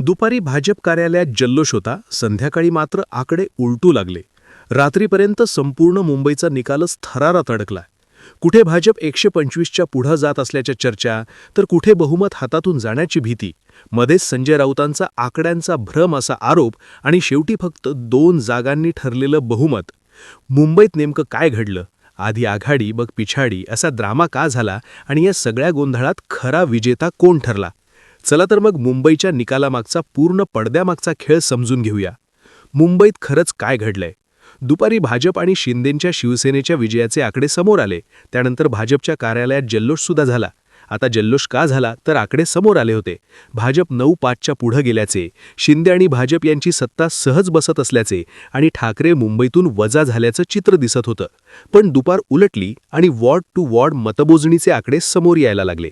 दुपारी भाजप कार्यालयात जल्लोष होता. संध्याकाळी मात्र आकडे उलटू लागले. रात्रीपर्यंत संपूर्ण मुंबईचा निकालच थरारात अडकला. कुठे भाजप 125च्या पुढं जात असल्याच्या चर्चा, तर कुठे बहुमत हातातून जाण्याची भीती. मध्येच संजय राऊतांचा आकड्यांचा भ्रम असा आरोप आणि शेवटी फक्त 2 जागांनी ठरलेलं बहुमत. मुंबईत नेमकं काय घडलं? आधी आघाडी मग पिछाडी असा ड्रामा का झाला आणि या सगळ्या गोंधळात खरा विजेता कोण ठरला? चला तर मग मुंबईच्या निकालामागचा पूर्ण पडद्यामागचा खेळ समजून घेऊया. मुंबईत खरंच काय घडलंय? दुपारी भाजप आणि शिंदेंच्या शिवसेनेच्या विजयाचे आकडे समोर आले. त्यानंतर भाजपच्या कार्यालयात जल्लोषसुद्धा झाला. आता जल्लोष का झाला तर आकडे समोर आले होते. भाजप 9-5च्या पुढं गेल्याचे, शिंदे आणि भाजप यांची सत्ता सहज बसत असल्याचे आणि ठाकरे मुंबईतून वजा झाल्याचं चित्र दिसत होतं. पण दुपार उलटली आणि वॉर्ड टू वॉर्ड मतमोजणीचे आकडे समोर यायला लागले.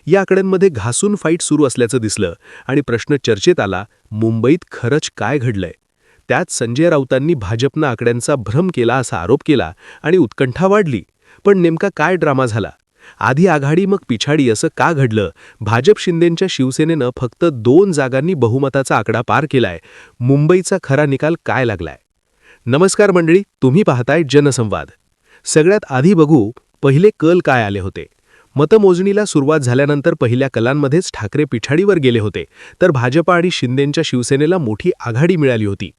या आकड्यांमध्ये घासून फाईट सुरू असल्याचं दिसलं आणि प्रश्न चर्चेत आला, मुंबईत खरंच काय घडलंय? त्यात संजय राऊतांनी भाजपनं आकड्यांचा भ्रम केला असा आरोप केला आणि उत्कंठा वाढली. पण नेमका काय ड्रामा झाला? आधी आघाडी मग पिछाडी असं का घडलं? भाजप शिंदेंच्या शिवसेनेनं फक्त 2 जागांनी बहुमताचा आकडा पार केलाय. मुंबईचा खरा निकाल काय लागलाय? नमस्कार मंडळी, तुम्ही पाहताय जनसंवाद. सगळ्यात आधी बघू पहिले कल काय आले होते. मतमोजणीला सुरुवात झाल्यानंतर पहिल्या कलांमध्येच ठाकरे पिछाडीवर गेले होते, तर भाजप आणि शिंदेंच्या शिवसेनेला मोठी आघाडी मिळाली होती.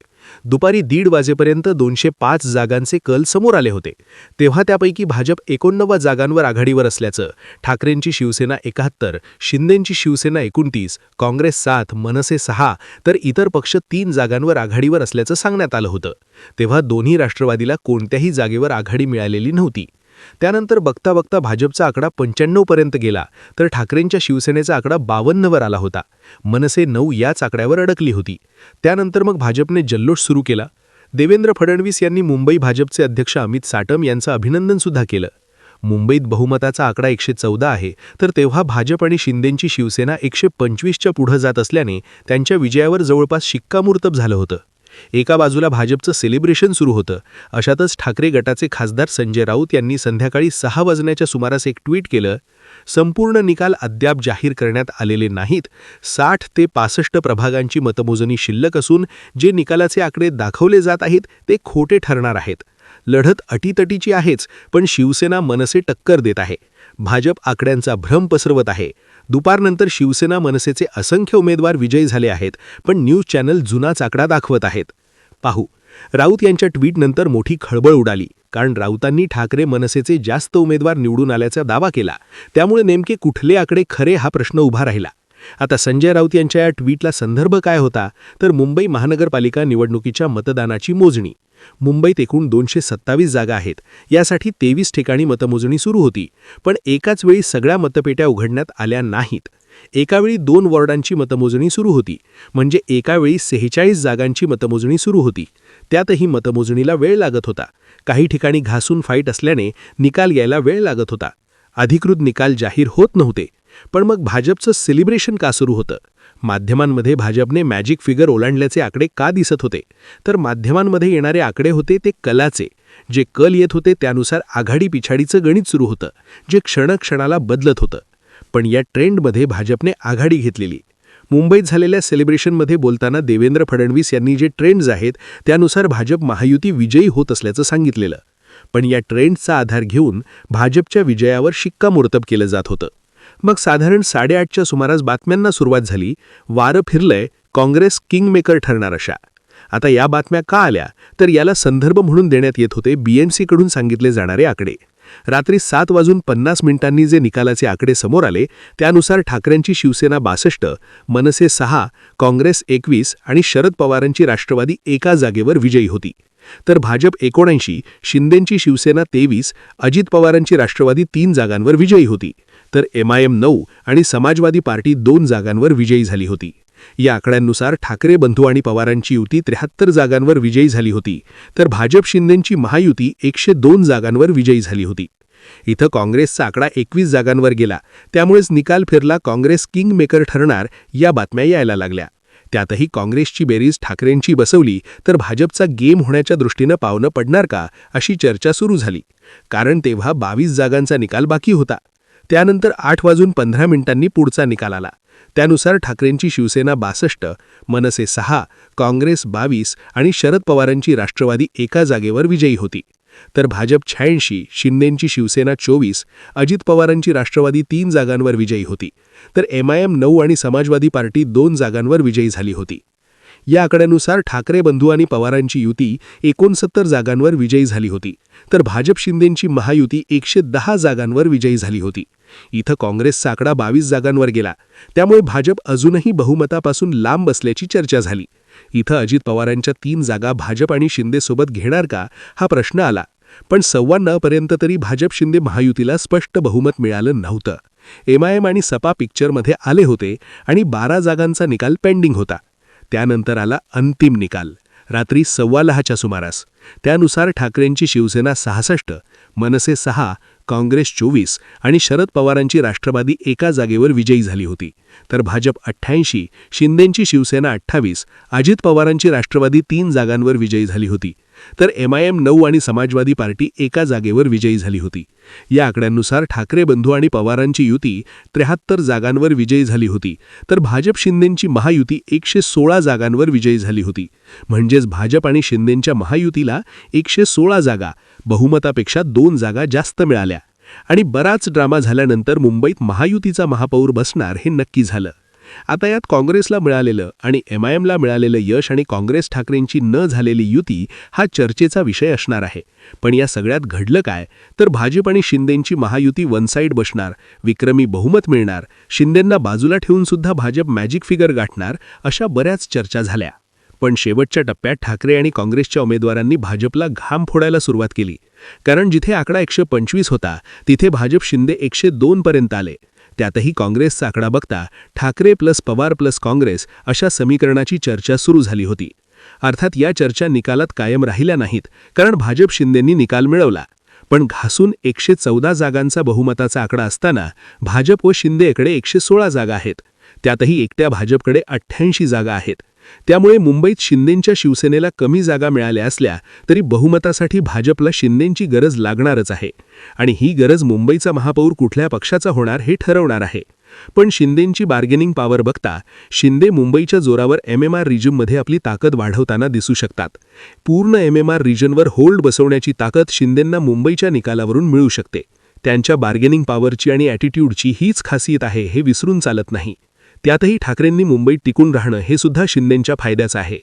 दुपारी 1:30 वाजेपर्यंत 205 जागांचे कल समोर आले होते. तेव्हा त्यापैकी भाजप 89 जागांवर आघाडीवर असल्याचं, ठाकरेंची शिवसेना 71, शिंदेंची शिवसेना 29, काँग्रेस 7, मनसे 6, तर इतर पक्ष 3 जागांवर आघाडीवर असल्याचं सांगण्यात आलं होतं. तेव्हा दोन्ही राष्ट्रवादीला कोणत्याही जागेवर आघाडी मिळालेली नव्हती. त्यानंतर बघता बघता भाजपचा आकडा 95 पर्यंत गेला, तर ठाकरेंच्या शिवसेनेचा आकडा 52 वर आला होता. मनसे 9 याच आकड्यावर अडकली होती. त्यानंतर मग भाजपने जल्लोष सुरू केला. देवेंद्र फडणवीस यांनी मुंबई भाजपचे अध्यक्ष अमित साटम यांचं अभिनंदन सुद्धा केलं. मुंबईत बहुमताचा आकडा 114 आहे, तर तेव्हा भाजप आणि शिंदेंची शिवसेना 125च्या पुढं जात असल्याने त्यांच्या विजयावर जवळपास शिक्कामोर्तब झालं होतं. एका बाजूला भाजपचं सेलिब्रेशन सुरू होतं. अशातच ठाकरे गटाचे खासदार संजय राऊत यांनी संध्याकाळी 6 वाजण्याच्या सुमारास एक ट्विट केलं. संपूर्ण निकाल अद्याप जाहीर करण्यात आलेले नाहीत. 60 ते 65 प्रभागांची मतमोजणी शिल्लक असून जे निकालाचे आकडे दाखवले जात आहेत ते खोटे ठरणार आहेत. लढत अटीतटीची आहेच, पण शिवसेना मनसे टक्कर देत आहे. भाजप आकड्यांचा भ्रम पसरवत आहे. दुपारनंतर शिवसेना मनसेचे असंख्य उमेदवार विजयी झाले आहेत, पण न्यूज चॅनल जुनाच आकडा दाखवत आहेत. पाहू. राऊत यांच्या ट्विटनंतर मोठी खळबळ उडाली, कारण राऊतांनी ठाकरे मनसेचे जास्त उमेदवार निवडून आल्याचा दावा केला. त्यामुळे नेमके कुठले आकडे खरे हा प्रश्न उभा राहिला. आता संजय राऊत यांच्या या ट्विटला संदर्भ काय होता, तर मुंबई महानगरपालिका निवडणुकीच्या मतदानाची मोजणी. मुंबईत एकूण 227 जागा आहेत. यासाठी 23 ठिकाणी मतमोजणी सुरू होती, पण एकाच वेळी सगळ्या मतपेट्या उघडण्यात आल्या नाहीत. एकावेळी 2 वॉर्डांची मतमोजणी सुरू होती, म्हणजे एकावेळी 46 जागांची मतमोजणी सुरू होती. त्यातही मतमोजणीला वेळ लागत होता. काही ठिकाणी घासून फाईट असल्याने निकाल यायला वेळ लागत होता. अधिकृत निकाल जाहीर होत नव्हते. पण मग भाजपचं सेलिब्रेशन का सुरू होतं? माध्यमांमध्ये भाजपने मॅजिक फिगर ओलांडल्याचे आकडे का दिसत होते? तर माध्यमांमध्ये येणारे आकडे होते ते कलाचे. जे कल येत होते त्यानुसार आघाडी पिछाडीचं गणित सुरू होतं, जे क्षणाक्षणाला बदलत होतं. पण या ट्रेंडमध्ये भाजपने आघाडी घेतलेली. मुंबईत झालेल्या सेलिब्रेशनमध्ये बोलताना देवेंद्र फडणवीस यांनी जे ट्रेंड्स आहेत त्यानुसार भाजप महायुती विजयी होत असल्याचं सांगितलेलं. पण या ट्रेंड्सचा आधार घेऊन भाजपच्या विजयावर शिक्कामोर्तब केलं जात होतं. मग साधारण 8:30च्या सुमारास बातम्यांना सुरुवात झाली. वारं फिरलंय, काँग्रेस किंगमेकर ठरणार अशा. आता या बातम्या का आल्या, तर याला संदर्भ म्हणून देण्यात येत होते BNCकडून सांगितले जाणारे आकडे. रात्री 7:50 जे निकालाचे आकडे समोर आले त्यानुसार ठाकरेंची शिवसेना 62, मनसे 6, काँग्रेस 21 आणि शरद पवारांची राष्ट्रवादी एका जागेवर विजयी होती. तर भाजप 79, शिंदेंची शिवसेना 23, अजित पवारांची राष्ट्रवादी 3 जागांवर विजयी होती. तर MIM 9 आणि समाजवादी पार्टी 2 जागांवर विजयी झाली होती. या आकड्यांनुसार ठाकरे बंधू आणि पवारांची युती 73 जागांवर विजयी झाली होती, तर भाजप शिंदेंची महायुती 102 जागांवर विजयी झाली होती. इथं काँग्रेसचा आकडा 21 जागांवर गेला. त्यामुळेच निकाल फिरला, काँग्रेस किंगमेकर ठरणार या बातम्या यायला लागल्या. त्यातही काँग्रेसची बेरीज ठाकरेंची बसवली तर भाजपचा गेम होण्याच्या दृष्टीनं पावलं पडणार का, अशी चर्चा सुरू झाली. कारण तेव्हा 22 जागांचा निकाल बाकी होता. त्यानंतर 8:15 पुढचा निकाल आला. त्यानुसार ठाकरेंची शिवसेना 62, मनसे 6, काँग्रेस 22 आणि शरद पवारांची राष्ट्रवादी एका जागेवर विजयी होती. तर भाजप 86, शिंदेंची शिवसेना 24, अजित पवारांची राष्ट्रवादी 3 जागांवर विजयी होती. तर MIM 9 आणि समाजवादी पार्टी 2 जागांवर विजयी झाली होती. या आकड्यानुसार ठाकरे बंधू आणि पवारांची युती 69 जागांवर विजयी झाली होती. तर भाजप शिंदेंची महायुती 110 जागांवर विजयी झाली होती. इथं काँग्रेसचा आकडा 22 जागांवर गेला. त्यामुळे भाजप अजूनही बहुमतापासून लांब असल्याची चर्चा झाली. इथं अजित पवारांच्या 3 जागा भाजप आणि शिंदेसोबत घेणार का हा प्रश्न आला. पण 9:15 पर्यंत तरी भाजप शिंदे महायुतीला स्पष्ट बहुमत मिळालं नव्हतं. MIM आणि सपा पिक्चरमध्ये आले होते आणि 12 जागांचा निकाल पेंडिंग होता. त्यानंतर आला अंतिम निकाल रात्री 10:15च्या सुमारास. त्यानुसार ठाकरेंची शिवसेना 66, मनसे 6, काँग्रेस 24 आणि शरद पवारांची राष्ट्रवादी एका जागेवर विजयी झाली होती. तर भाजप 88, शिंदेंची शिवसेना 28, अजित पवारांची राष्ट्रवादी 3 जागांवर विजयी झाली होती. तर MIM 9 आणि समाजवादी पार्टी एका जागेवर विजयी झाली होती. या आकड्यांनुसार ठाकरे बंधू आणि पवारांची युती 73 जागांवर विजयी झाली होती. तर भाजप शिंदेंची महायुती 116 जागांवर विजयी झाली होती. म्हणजेच भाजप आणि शिंदेंच्या महायुतीला 116 जागा, बहुमतापेक्षा 2 जागा जास्त मिळाल्या. आणि बराच ड्रामा झाल्यानंतर मुंबईत महायुतीचा महापौर बसणार हे नक्की झालं. आता यात काँग्रेसला मिळालेलं आणि MIMला मिळालेलं यश आणि काँग्रेस ठाकरेंची न झालेली युती हा चर्चेचा विषय असणार आहे. पण या सगळ्यात घडलं काय तर भाजप आणि शिंदेंची महायुती वन साईड बसणार, विक्रमी बहुमत मिळणार, शिंदेंना बाजूला ठेवून सुद्धा भाजप मॅजिक फिगर गाठणार, अशा बऱ्याच चर्चा झाल्या. पण शेवटच्या टप्प्यात ठाकरे आणि काँग्रेसच्या उमेदवारांनी भाजपला घाम फोडायला सुरुवात केली. कारण जिथे आकडा 125 होता तिथे भाजप शिंदे 102 पर्यंत आले. त्यातही काँग्रेसचा आकडा बघता ठाकरे प्लस पवार प्लस काँग्रेस अशा समीकरणाची चर्चा सुरू झाली होती. अर्थात या चर्चा निकालात कायम राहिल्या नाहीत, कारण भाजप शिंदेंनी निकाल मिळवला. पण घासून 114 जागांचा बहुमताचा आकडा असताना भाजप व शिंदेकडे 116 जागा आहेत. त्यातही एकट्या भाजपकडे 88 जागा आहेत. त्यामुळे मुंबईत शिंदेंच्या शिवसेनेला कमी जागा मिळाल्या असल्या तरी बहुमतासाठी भाजपला शिंदेंची गरज लागणारच आहे. आणि ही गरज मुंबईचा महापौर कुठल्या पक्षाचा होणार हे ठरवणार आहे. पण शिंदेंची बार्गेनिंग पॉवर बघता शिंदे मुंबईच्या जोरावर MMR रिजनमध्ये आपली ताकद वाढवताना दिसू शकतात. पूर्ण MMR रिजनवर होल्ड बसवण्याची ताकद शिंदेंना मुंबईच्या निकालावरून मिळू शकते. त्यांच्या बार्गेनिंग पॉवरची आणि ॲटिट्यूडची हीच खासियत आहे हे विसरून चालत नाही. त्यातही ठाकरेंनी मुंबईत टिकून राहणं हे सुद्धा शिंदेंच्या फायद्याचं आहे.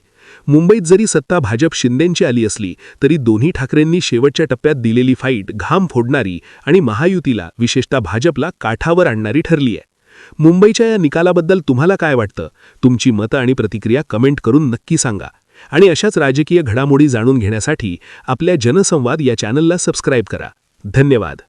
मुंबईत जरी सत्ता भाजप शिंदेंची आली असली तरी दोन्ही ठाकरेंनी शेवटच्या टप्प्यात दिलेली फाईट घाम फोडणारी आणि महायुतीला, विशेषतः भाजपला, काठावर आणणारी ठरली आहे. मुंबईच्या या निकालाबद्दल तुम्हाला काय वाटतं? तुमची मतं आणि प्रतिक्रिया कमेंट करून नक्की सांगा. आणि अशाच राजकीय घडामोडी जाणून घेण्यासाठी आपल्या जनसंवाद या चॅनलला सबस्क्राईब करा. धन्यवाद.